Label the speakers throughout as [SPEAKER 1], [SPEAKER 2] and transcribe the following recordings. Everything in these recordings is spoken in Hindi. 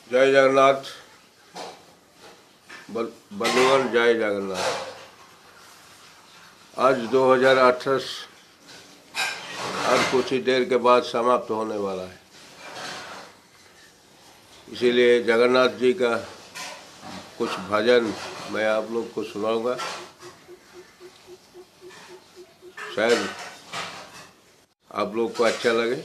[SPEAKER 1] जय जगन्नाथ। बंधुगण, जय जगन्नाथ। आज 2028 आज कुछ ही देर के बाद समाप्त होने वाला है, इसीलिए जगन्नाथ जी का कुछ भजन मैं आप लोग को सुनाऊंगा। शायद आप लोग को अच्छा लगे।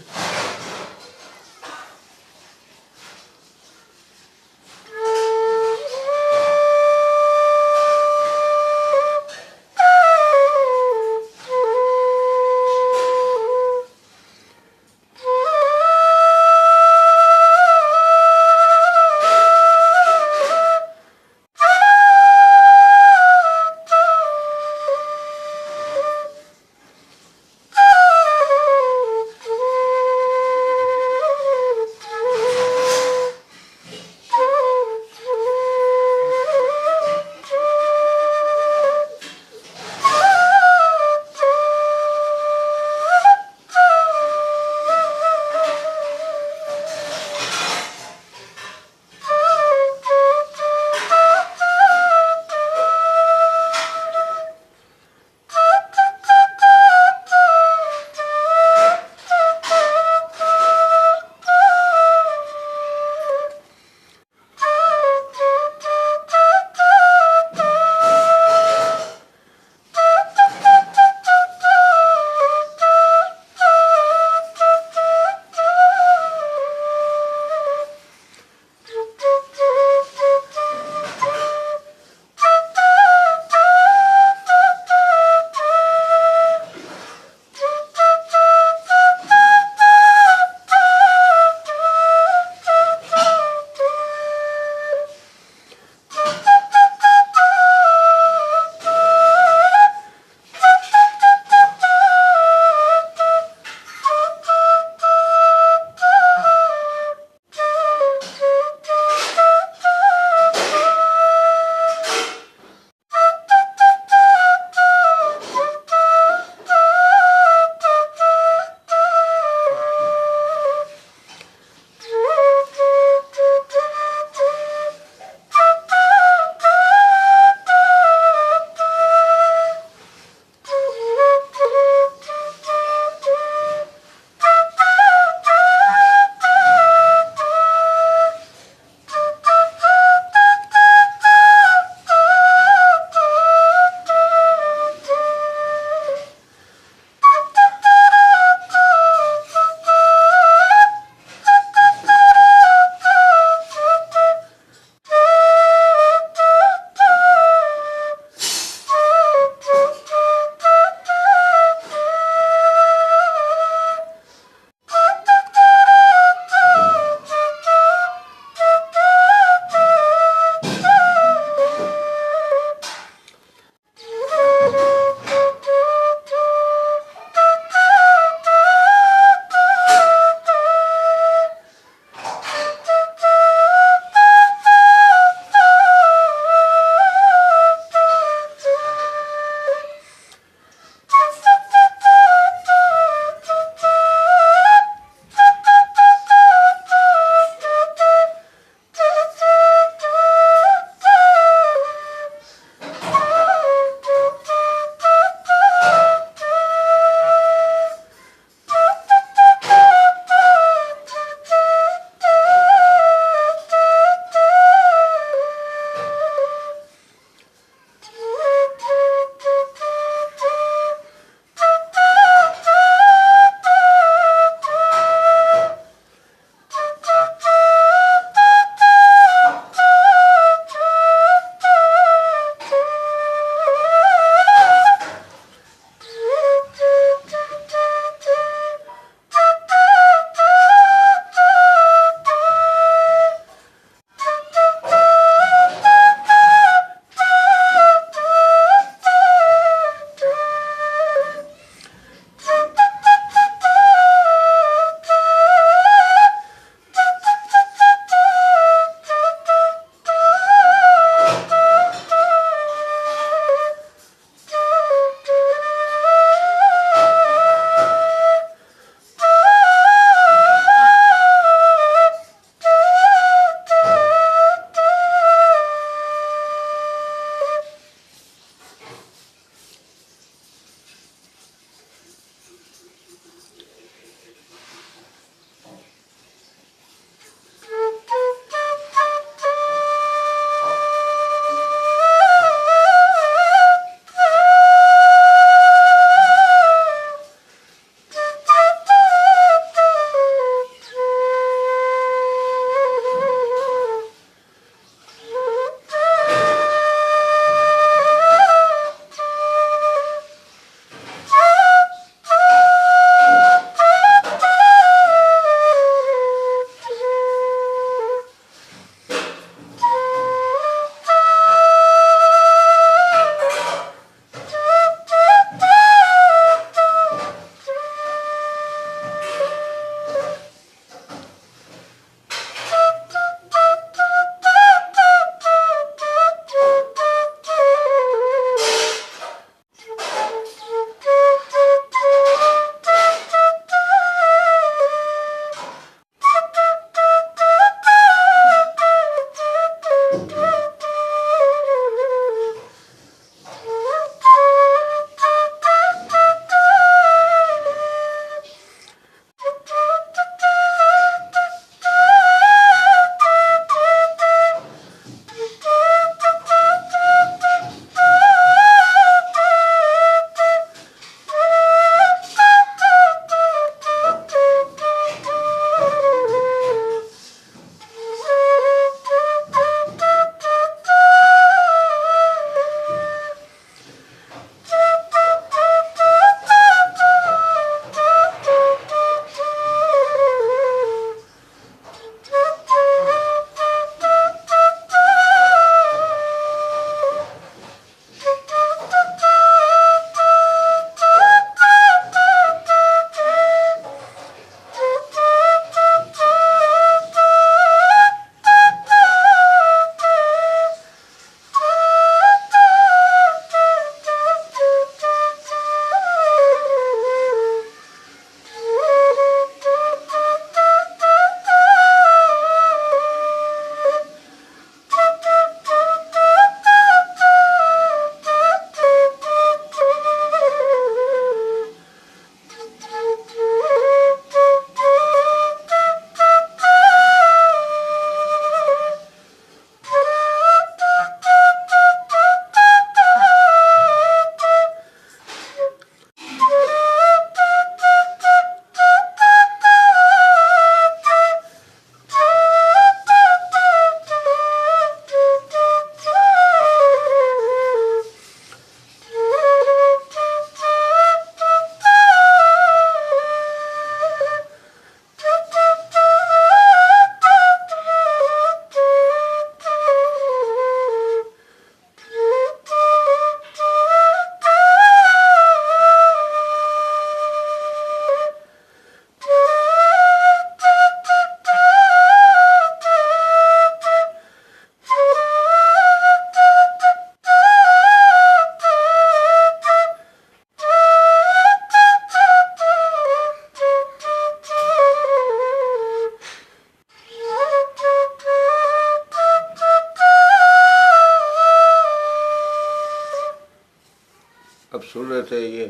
[SPEAKER 1] सुन रहे थे ये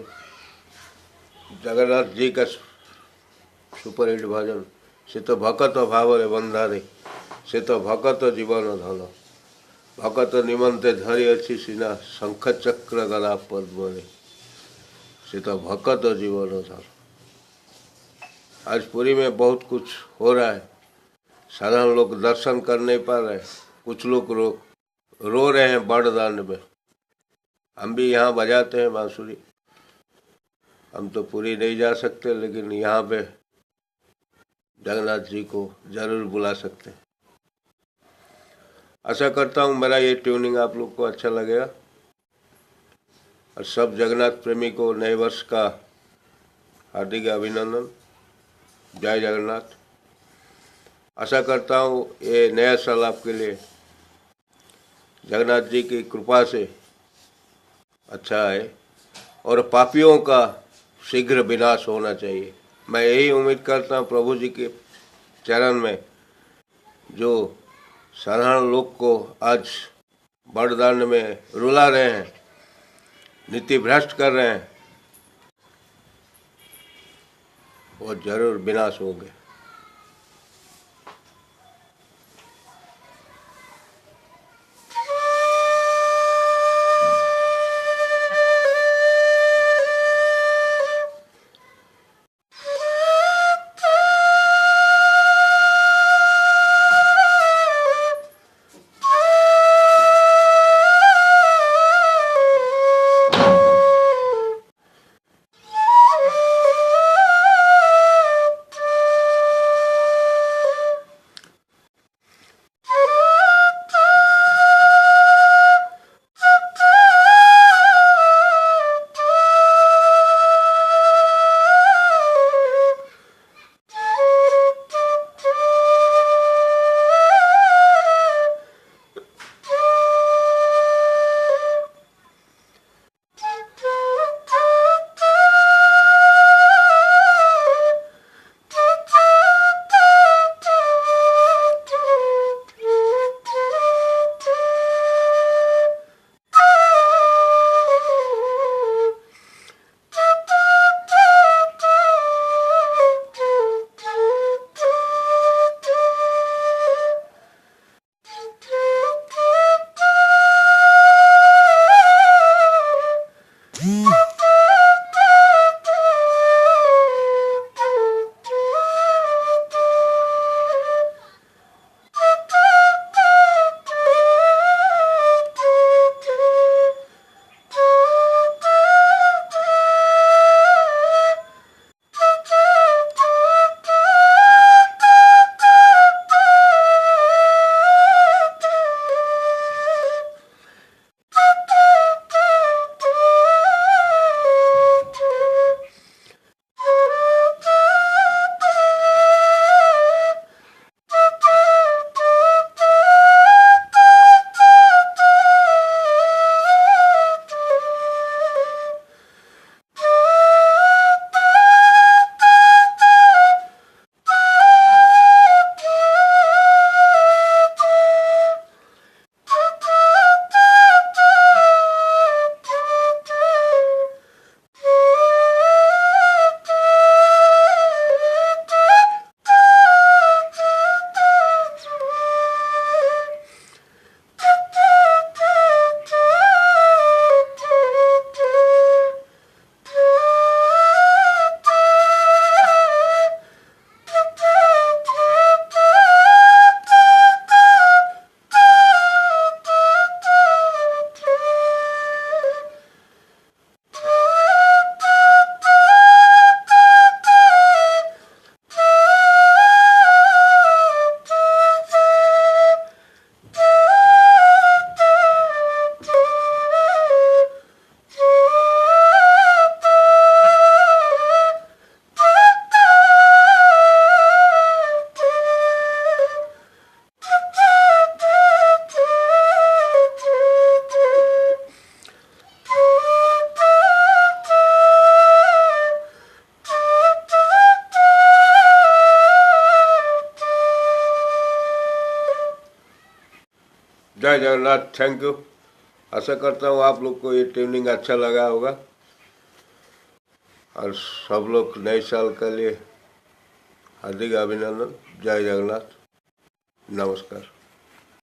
[SPEAKER 1] जगन्नाथ जी का सुपर हिट भजन, से तो भकत भावरे बंधारे, से तो भकत जीवन धन, भकत निमंते धरी अच्छी सीना, शंख चक्र गला पद्मरे, से तो भकत जीवन धन। आज पुरी में बहुत कुछ हो रहा है, साधारण लोग दर्शन कर नहीं पा रहे, कुछ लोग रो रहे हैं बड़ दांड में। हम भी यहाँ बजाते हैं बांसुरी, हम तो पुरी नहीं जा सकते, लेकिन यहाँ पे जगन्नाथ जी को जरूर बुला सकते हैं। आशा करता हूँ मेरा ये ट्यूनिंग आप लोग को अच्छा लगेगा, और सब जगन्नाथ प्रेमी को नए वर्ष का हार्दिक अभिनंदन। जय जगन्नाथ। आशा करता हूँ ये नया साल आपके लिए जगन्नाथ जी की कृपा से अच्छा है, और पापियों का शीघ्र विनाश होना चाहिए। मैं यही उम्मीद करता हूँ प्रभु जी के चरण में, जो साधारण लोग को आज बड़दांड में रुला रहे हैं, नीति भ्रष्ट कर रहे हैं, वो जरूर विनाश होंगे। जय जगन्नाथ। Thank you. आशा करता हूँ आप लोग को ये ट्यूनिंग अच्छा लगा होगा। और सब लोग नए साल के लिए हार्दिक अभिनंदन। जय जगन्नाथ, नमस्कार।